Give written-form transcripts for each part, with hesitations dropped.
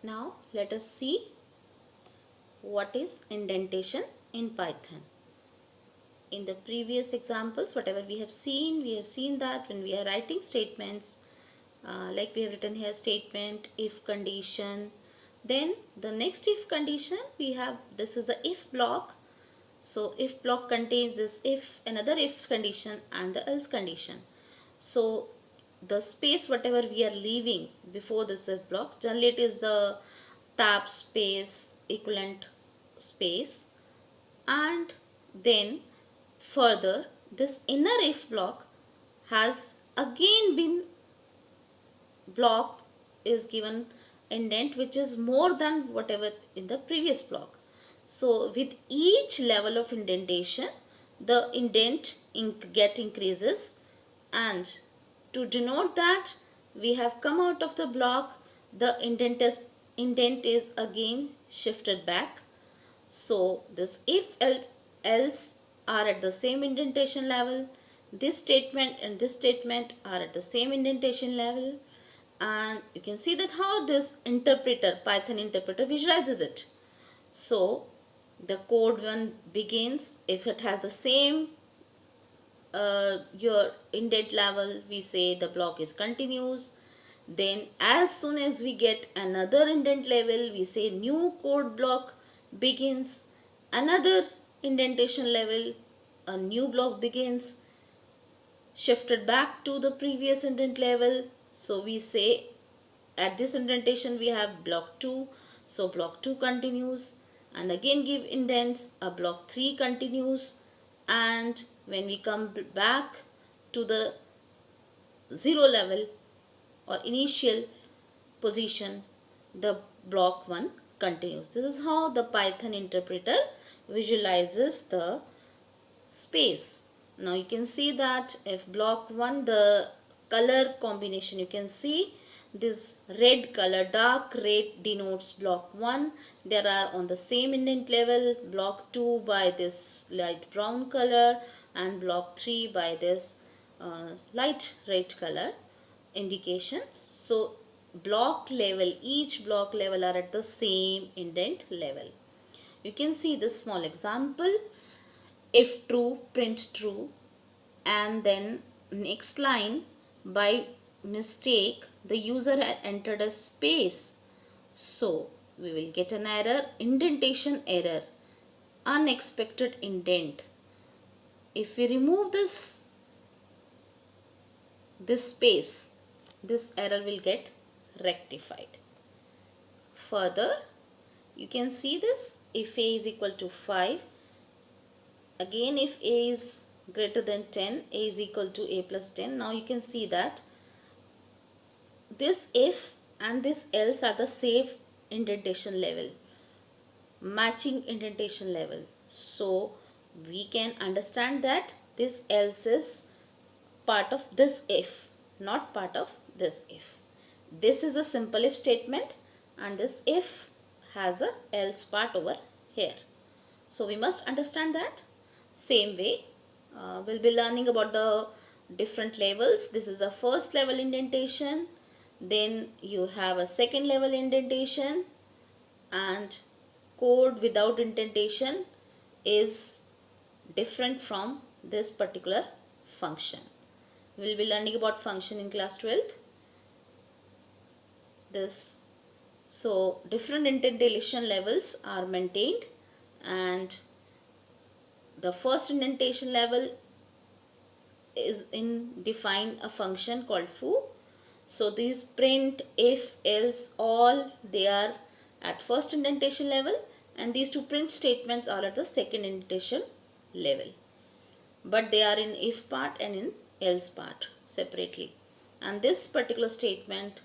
Now let us see what is indentation in Python. In the previous examples, whatever we have seen that when we are writing statements, like we have written here statement, if condition, then the next if condition we have, this is the if block. So if block contains this if, another if condition and the else condition. So the space whatever we are leaving before this if block, generally it is the tab space, equivalent space, and then further this inner if block has again been block is given indent which is more than whatever in the previous block. So with each level of indentation the indent get increases, and to denote that we have come out of the block, the indent is again shifted back. So this if else are at the same indentation level, this statement and this statement are at the same indentation level, and you can see that how this interpreter, Python interpreter, visualizes it. So the code one begins, if it has the same your indent level, we say the block is continuous. Then as soon as we get another indent level, we say new code block begins. Another indentation level, a new block begins, shifted back to the previous indent level. So we say at this indentation we have block 2, so block 2 continues, and again give indents, a block 3 continues, and when we come back to the 0 level or initial position, the block 1 continues. This is how the Python interpreter visualizes the space. Now you can see that if block 1, the color combination, you can see this red color, dark red denotes block 1. There are on the same indent level, block 2 by this light brown color and block 3 by this light red color indication. So block level, each block level are at the same indent level. You can see this small example. If true, print true, and then next line, by mistake the user had entered a space, so we will get an error, indentation error, unexpected indent. If we remove this space, this error will get rectified. Further, you can see this, if a is equal to 5, again if a is greater than 10, a is equal to a plus 10. Now you can see that this if and this else are the same indentation level, matching indentation level. So we can understand that this else is part of this if, not part of this if. This is a simple if statement and this if has a else part over here. So we must understand that. Same way, we'll be learning about the different levels. This is a first level indentation, then you have a second level indentation, and code without indentation is different from this particular function. We'll be learning about function in class 12th. So different indentation levels are maintained, and the first indentation level is in define a function called foo. So these print, if, else, all, they are at first indentation level, and these two print statements are at the second indentation level, but they are in if part and in else part separately. And this particular statement,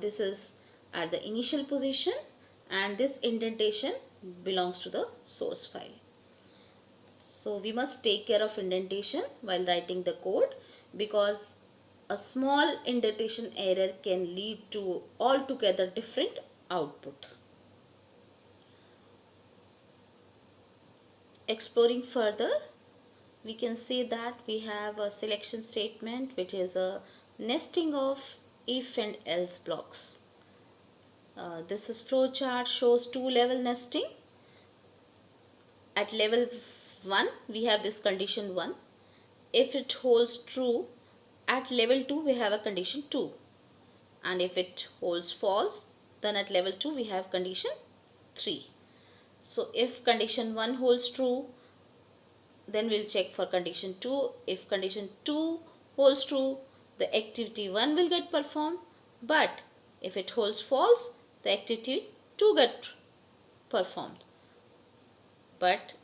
this is at the initial position, and this indentation belongs to the source file. So we must take care of indentation while writing the code, because a small indentation error can lead to altogether different output. Exploring further, we can see that we have a selection statement which is a nesting of if and else blocks. This is flowchart shows two level nesting. At level 1 we have this condition 1. If it holds true, at level 2 we have a condition 2, and if it holds false, then at level 2 we have condition 3. So if condition 1 holds true, then we'll check for condition 2. If condition 2 holds true, the activity 1 will get performed, but if it holds false, the activity 2 get performed. But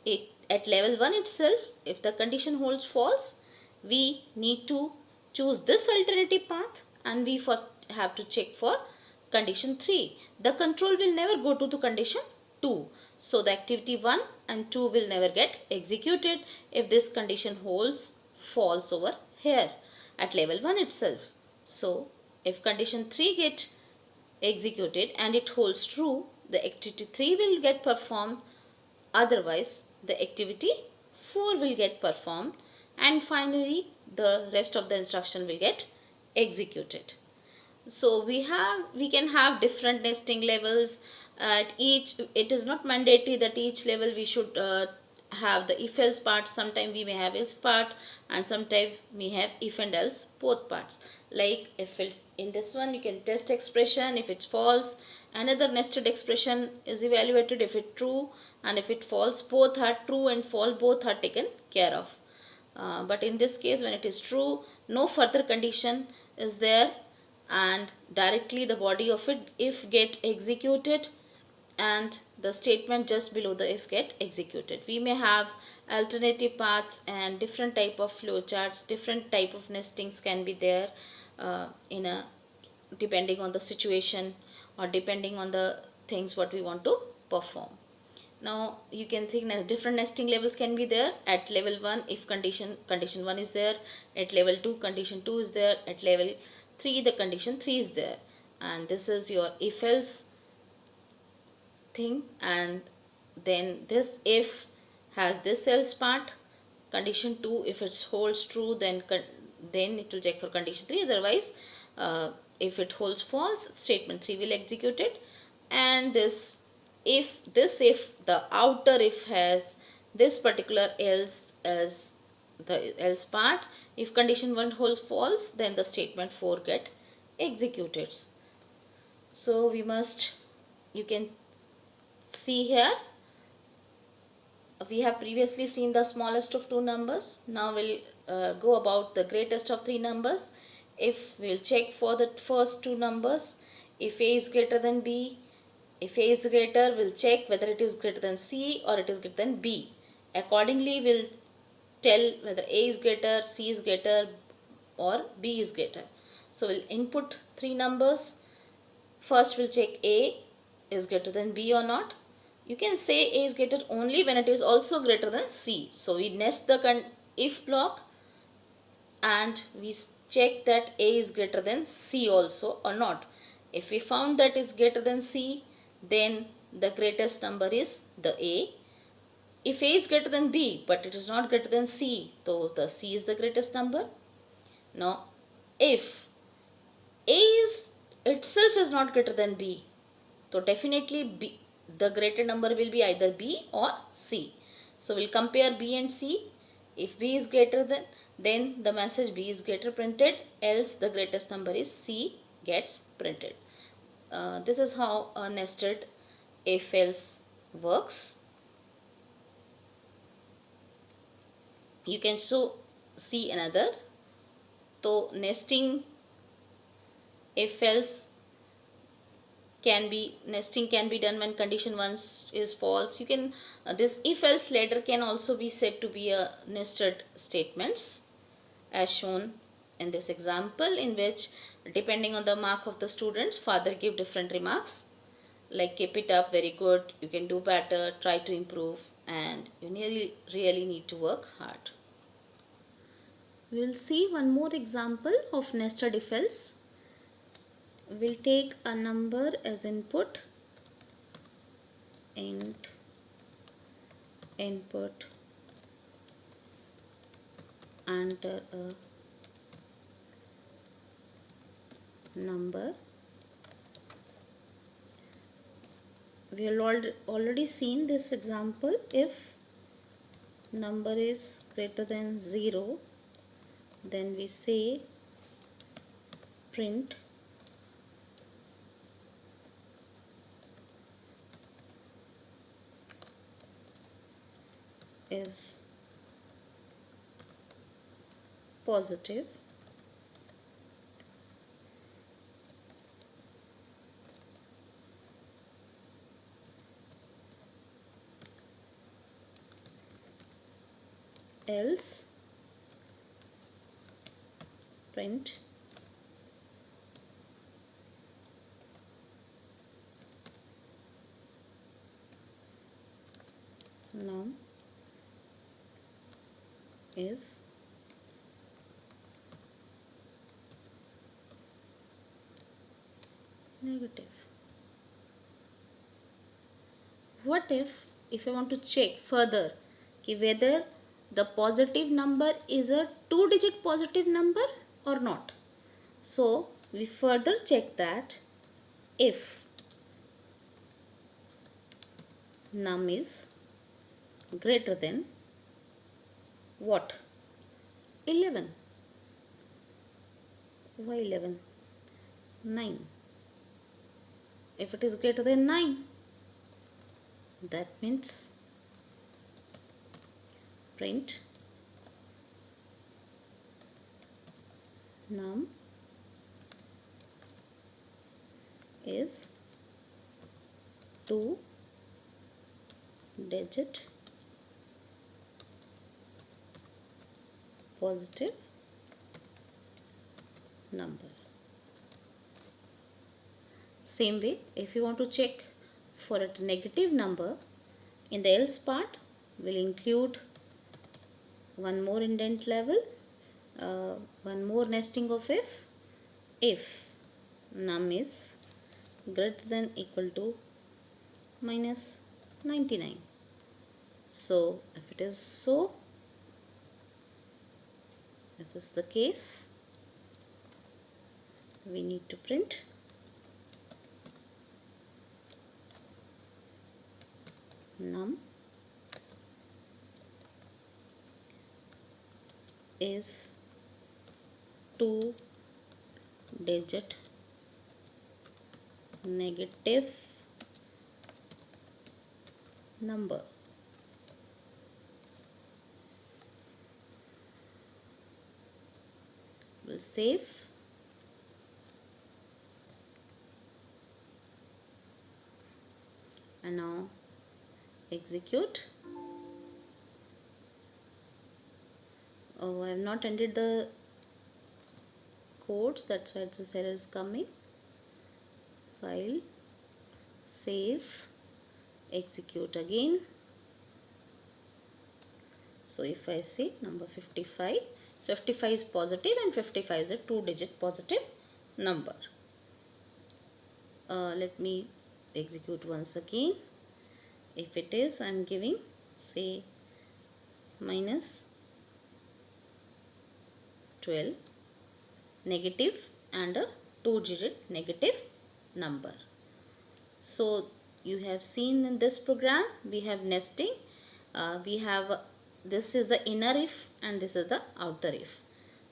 at level 1 itself, if the condition holds false, we need to choose this alternative path, and we have to check for condition 3. The control will never go to the condition 2. So the activity 1 and 2 will never get executed if this condition holds false over here at level 1 itself. So if condition 3 get executed and it holds true, the activity 3 will get performed. Otherwise, the activity 4 will get performed, and finally the rest of the instruction will get executed. So we can have different nesting levels at each. It is not mandatory that each level we should have the if else part. Sometimes we may have else part, and sometimes we have if and else both parts. Like if in this one you can test expression. If it's false, another nested expression is evaluated. If it's true and if it false, both are true and false, both are taken care of. But in this case, when it is true, no further condition is there, and directly the body of it if get executed, and the statement just below the if get executed. We may have alternative paths and different type of flowcharts, different type of nestings can be there depending on the situation or depending on the things what we want to perform. Now you can think different nesting levels can be there. At level 1, if condition 1 is there, at level 2 condition 2 is there, at level 3 the condition 3 is there, and this is your if else thing. And then this if has this else part. Condition 2, if it holds true, then it will check for condition 3. Otherwise, if it holds false, statement 3 will execute it. And this if the outer if has this particular else as the else part. If condition 1 holds false, then the statement 4 get executed. So you can see here, we have previously seen the smallest of two numbers. Now we'll go about the greatest of three numbers. If we'll check for the first two numbers, if a is greater than b, if a is greater, we'll check whether it is greater than c or it is greater than b. Accordingly, we'll tell whether a is greater, c is greater, or b is greater. So we'll input three numbers. First we'll check a is greater than b or not. You can say a is greater only when it is also greater than c. So we nest the if block and we check that a is greater than c also or not. If we found that it's greater than c, then the greatest number is the a. If a is greater than b but it is not greater than c, so the c is the greatest number. Now if a itself is not greater than b, so definitely the greater number will be either b or c. So we'll compare b and c. If b is greater then the message b is greater printed, else the greatest number is c gets printed. This is how a nested if else works. You can see another. So nesting if else nesting can be done when condition 1 is false. You can this if else ladder can also be said to be a nested statements, as shown in this example, in which depending on the mark of the students, father give different remarks like keep it up, very good, you can do better, try to improve, and you really need to work hard. We will see one more example of nested if else. We'll take a number as input, int input, enter a number, we have already seen this example. If number is greater than 0, then we say print is positive, else print num is negative. What if I want to check further whether the positive number is a 2-digit positive number or not? So we further check that if num is greater than what? 11. Why 11? 9. If it is greater than 9, that means print num is 2-digit positive number. Same way, if you want to check for a negative number, in the else part we'll include one more indent level, one more nesting of if num is greater than equal to minus 99. So if it is so, if this is the case, we need to print num is 2-digit negative number. We'll save and now execute. Oh, I have not entered the codes, that's why this error is coming. File, save, execute again. So if I say number 55, 55 is positive and 55 is a 2-digit positive number. Let me execute once again. If it is, I am giving say minus 12 negative and a 2-digit negative number. So you have seen in this program we have nesting. We have this is the inner if and this is the outer if,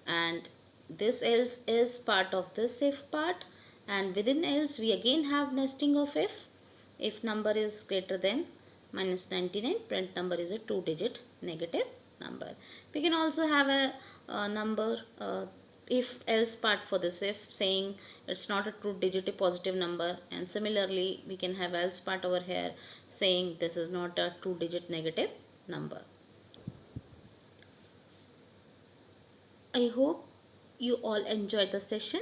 and this else is part of this if part, and within else we again have nesting of if number is greater than minus 99, print number is a 2-digit negative number. We can also have a number if else part for this if, saying it's not a 2-digit positive number, and similarly we can have else part over here saying this is not a 2-digit negative number. I hope you all enjoyed the session,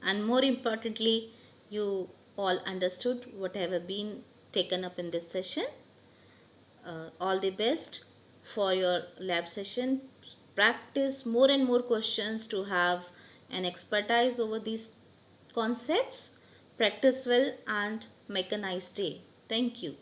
and more importantly you all understood whatever been taken up in this session. All the best for your lab session. Practice more and more questions to have an expertise over these concepts. Practice well and make a nice day. Thank you.